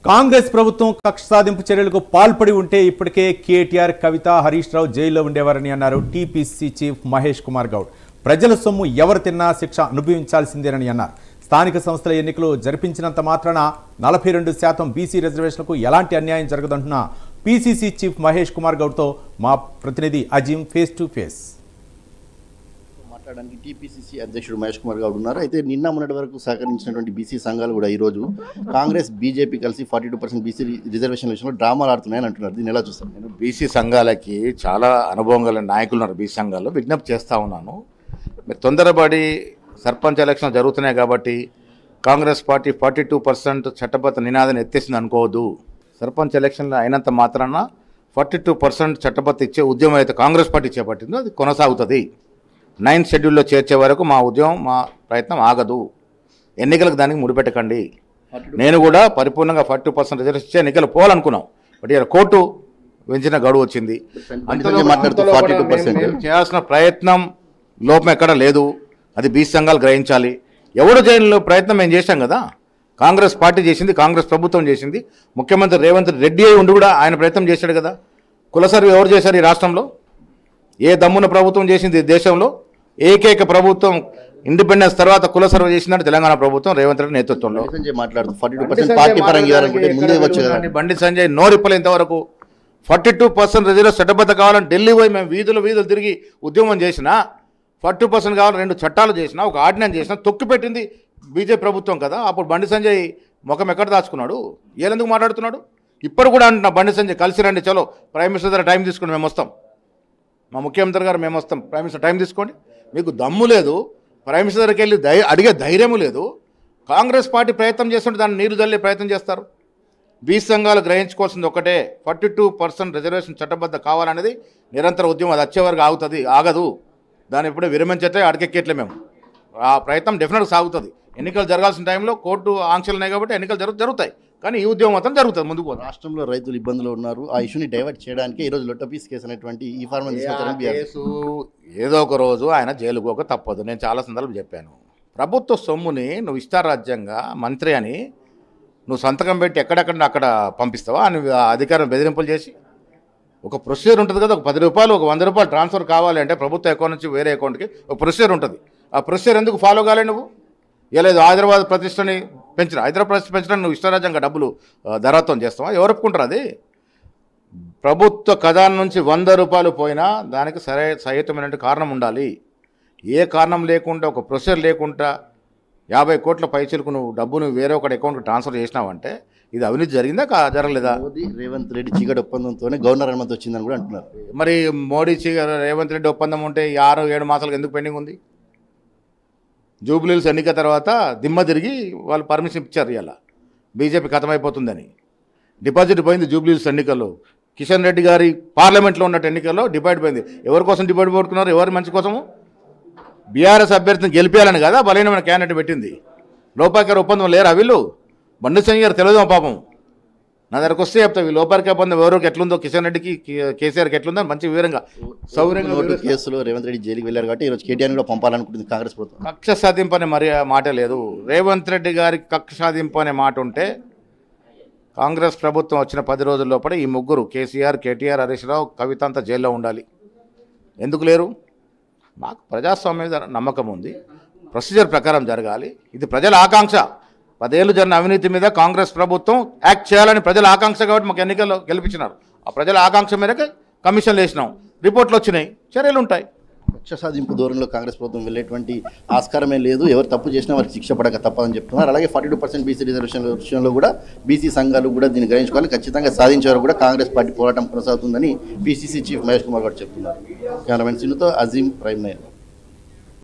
కాంగ్రెస్ ప్రభుత్వం కక్ష సాధింపు చర్యలకు పాల్పడి ఉంటే ఇప్పటికే కేటీఆర్, కవిత, హరీష్ రావు జైల్లో ఉండేవారని అన్నారు టీపీసీ చీఫ్ మహేష్ కుమార్ గౌడ్. ప్రజల సొమ్ము ఎవరు తిన్నా శిక్ష అనుభవించాల్సిందేనని అన్నారు. స్థానిక సంస్థల ఎన్నికలు జరిపించినంత మాత్రాన 42% బీసీ రిజర్వేషన్లకు ఎలాంటి అన్యాయం జరగదంటున్న పీసీసీ చీఫ్ మహేష్ కుమార్ గౌడ్తో మా ప్రతినిధి అజీం ఫేస్ టు ఫేస్. మాట్లాడడానికి టీపీసీసీ అధ్యక్షుడు మహేష్ కుమార్ గౌడ్ ఉన్నారు. అయితే నిన్న మొన్నటి వరకు సహకరించినటువంటి బీసీ సంఘాలు కూడా ఈరోజు కాంగ్రెస్, బీజేపీ కలిసి 42% బీసీ రిజర్వేషన్ విషయంలో డ్రామాలు ఆడుతున్నాయని అంటున్నారు. దీన్ని ఎలా చూస్తాను? నేను బీసీ సంఘాలకి చాలా అనుభవం గల నాయకులు ఉన్నారు. బీసీ సంఘాల్లో విజ్ఞప్తి చేస్తూ ఉన్నాను, మీరు తొందరపడి సర్పంచ్ ఎలక్షన్ జరుగుతున్నాయి కాబట్టి కాంగ్రెస్ పార్టీ 42% చట్టబద్ధ నినాదాన్ని ఎత్తేసింది అనుకోవద్దు. సర్పంచ్ ఎలక్షన్లు అయినంత మాత్రాన 42% చట్టబద్ధ ఇచ్చే ఉద్యమం అయితే కాంగ్రెస్ పార్టీ చేపట్టిందో అది కొనసాగుతుంది. 9th షెడ్యూల్లో చేర్చే వరకు మా ఉద్యమం, మా ప్రయత్నం ఆగదు. ఎన్నికలకు దానికి ముడిపెట్టకండి. నేను కూడా పరిపూర్ణంగా 40% రిజర్వేషన్ ఇచ్చే ఎన్నికలు పోవాలనుకున్నాం. బట్ ఇక్కడ కోర్టు పెంచిన గడువు వచ్చింది. చేయాల్సిన ప్రయత్నం లోపం ఎక్కడ లేదు, అది బీసీ సంఘాలు గ్రహించాలి. ఎవడు జైల్లో ప్రయత్నం మేము చేశాం కదా, కాంగ్రెస్ పార్టీ చేసింది, కాంగ్రెస్ ప్రభుత్వం చేసింది. ముఖ్యమంత్రి రేవంత్ రెడ్డి అయి ఉండి కూడా ఆయన ప్రయత్నం చేశాడు కదా. కుల సర్వే ఎవరు చేశారు ఈ రాష్ట్రంలో? ఏ దమ్మున ప్రభుత్వం చేసింది దేశంలో? ఏకైక ప్రభుత్వం ఇండిపెండెన్స్ తర్వాత కుల సర్వే చేసిందంటే తెలంగాణ ప్రభుత్వం రేవంత్ రెడ్డి నేతృత్వంలో. బండి సంజయ్ నోరిప్పలు ఇంతవరకు 42% రిజర్వేషన్ చట్టబద్ధ కావాలని ఢిల్లీ పోయి మేము వీధులు తిరిగి ఉద్యమం చేసినా, 40% కావాలని 2 చట్టాలు చేసినా, ఒక ఆర్డినెన్స్ చేసినా, తొక్కిపెట్టింది బీజేపీ ప్రభుత్వం కదా. అప్పుడు బండి సంజయ్ ముఖం ఎక్కడ దాచుకున్నాడు? ఏలెందుకు మాట్లాడుతున్నాడు? ఇప్పుడు కూడా అంటున్నా, బండి సంజయ్ కలిసి రండి, చలో ప్రైమ్ మినిస్టర్ దగ్గర టైం తీసుకుని మేము వస్తాం, మా ముఖ్యమంత్రి గారు మేము వస్తాం, ప్రైమ్ మినిస్టర్ టైం తీసుకోండి. మీకు దమ్ము లేదు, ప్రైమ్ మినిస్టర్ దగ్గరికి వెళ్ళి అడిగే ధైర్యము లేదు. కాంగ్రెస్ పార్టీ ప్రయత్నం చేస్తుంటే దాన్ని నీరు జల్లే ప్రయత్నం చేస్తారు. బీసీ సంఘాలు గ్రహించుకోవాల్సింది ఒకటే, 42% రిజర్వేషన్ చట్టబద్ధ కావాలనేది నిరంతర ఉద్యమం. అది వచ్చే వరకు ఆగదు. దాన్ని ఎప్పుడూ విరమించట్లే, అడికెక్కేట్లే. మేము ఆ ప్రయత్నం డెఫినెట్గా సాగుతుంది. ఎన్నికలు జరగాల్సిన టైంలో కోర్టు ఆంక్షలు ఉన్నాయి కాబట్టి ఎన్నికలు జరుగుతాయి, కానీ ఈ ఉద్యమం మాత్రం జరుగుతుంది ముందుకు. రాష్ట్రంలో రైతులు ఇబ్బందులు ఉన్నారు. ఆ ఇష్యూని డైవర్ట్ చేయడానికి ఈరోజు లొట్టపీస్ కేసు అనేటువంటి ఈ ఫార్మల్ కేసు ఏదో ఒక రోజు ఆయన జైలుకు ఒక తప్పదు. నేను చాలా సందర్భాలు చెప్పాను, ప్రభుత్వ సొమ్ముని నువ్వు ఇష్టారాజ్యంగా మంత్రి అని నువ్వు సంతకం పెట్టి ఎక్కడెక్కడ అక్కడ పంపిస్తావా? నువ్వు అధికారం బెదిరింపులు చేసి ఒక ప్రొసీజర్ ఉంటుంది కదా. ఒక 10 రూపాయలు, ఒక 100 రూపాయలు ట్రాన్స్ఫర్ కావాలి అంటే ప్రభుత్వ అకౌంట్ నుంచి వేరే అకౌంట్కి ఒక ప్రొసీజర్ ఉంటుంది. ఆ ప్రొసీజర్ ఎందుకు ఫాలో కాలే నువ్వు? లేదు హైదరాబాద్ ప్రతిష్టని పెంచడానికి నువ్వు ఇష్టారాజ్యంగా డబ్బులు ధరత్వం చేస్తావా? ఎవరు ఒప్పుకుంటారు? అది ప్రభుత్వ ఖజానా నుంచి 100 రూపాయలు పోయినా దానికి సహేతుమైనటువంటి కారణం ఉండాలి. ఏ కారణం లేకుండా, ఒక ప్రొసీజర్ లేకుండా 50 కోట్ల పైచలకు నువ్వు డబ్బును వేరే ఒకటి అకౌంట్కి ట్రాన్స్ఫర్ చేసినావంటే ఇది అవినీతి జరిగిందా జరగలేదా? మోదీ రేవంత్ రెడ్డి చీకటి ఒప్పందంతోనే గవర్నర్ అనుమతి వచ్చిందని కూడా అంటున్నారు. మరి మోడీ రేవంత్ రెడ్డి ఒప్పందం ఉంటే 6-7 మాసాలకు ఎందుకు పెండింగ్ ఉంది? జూబ్లీహిల్స్ ఎన్నిక తర్వాత దిమ్మ తిరిగి వాళ్ళు పర్మిషన్ ఇచ్చారు. ఇలా బీజేపీ ఖతమైపోతుందని డిపాజిట్ పోయింది. జూబ్లీహిల్స్ ఎన్నికల్లో కిషన్ రెడ్డి గారి పార్లమెంట్లో ఉన్నట్టు ఎన్నికల్లో డిపాజిట్ పోయింది. ఎవరి కోసం డిపాజిట్ పోగొట్టుకున్నారు? ఎవరి మంచి కోసము? బీఆర్ఎస్ అభ్యర్థిని గెలిపేయాలని కదా బలహీనమైన క్యాండిడేట్ పెట్టింది. లోపాయకర ఒప్పందం లేరా వీళ్ళు? బండి సంజయ్ గారు తెలియదు పాపం. నా దగ్గరకు వస్తే చెప్తా ఈ లోపాయకర ఒప్పందం ఎవరికి ఎట్లుందో, కిషన్ రెడ్డికి కేసీఆర్కి ఎట్లుందో మంచి వివరంగా సౌకర్యంగా. కేసులో రేవంత్ రెడ్డి జైలుకి వెళ్ళారు కాబట్టి ఈరోజు కేటీఆర్ కూడా పంపాలనుకుంటుంది కాంగ్రెస్ ప్రభుత్వం. కక్ష సాధింపు అనే మాట లేదు. రేవంత్ రెడ్డి గారికి కక్ష సాధింపు అనే మాట ఉంటే కాంగ్రెస్ ప్రభుత్వం వచ్చిన 10 రోజుల లోపల ఈ ముగ్గురు కేసీఆర్, కేటీఆర్, హరీష్ రావు, కవిత అంతా జైల్లో ఉండాలి. ఎందుకు లేరు? మాకు ప్రజాస్వామ్యం నమ్మకం ఉంది, ప్రొసీజర్ ప్రకారం జరగాలి. ఇది ప్రజల ఆకాంక్ష. 10 ఏళ్ళు జరిగిన అవినీతి మీద కాంగ్రెస్ ప్రభుత్వం యాక్ట్ చేయాలని ప్రజల ఆకాంక్ష కాబట్టి మాకు ఎన్నికల్లో గెలిపించినారు. ఆ ప్రజల ఆకాంక్ష మేరకు కమిషన్లు వేసినాం, రిపోర్ట్లు వచ్చినాయి, చర్యలు ఉంటాయి. కక్ష సాధింపు దూరంలో కాంగ్రెస్ ప్రభుత్వం వెళ్ళేటువంటి ఆస్కారమే లేదు. ఎవరు తప్పు చేసినా వారికి శిక్ష పడక తప్పదని చెప్తున్నారు. అలాగే 42% బీసీ రిజర్వేషన్ విషయంలో కూడా బీసీ సంఘాలు కూడా దీన్ని గ్రహించుకోవాలి. ఖచ్చితంగా సాధించేవారు కూడా కాంగ్రెస్ పార్టీ పోరాటం కొనసాగుతుందని పీసీసీ చీఫ్ మహేష్ కుమార్ గారు చెప్తున్నారు. కెమెరామెన్ సిన్నుతో అజీం, ప్రైమ్ 9.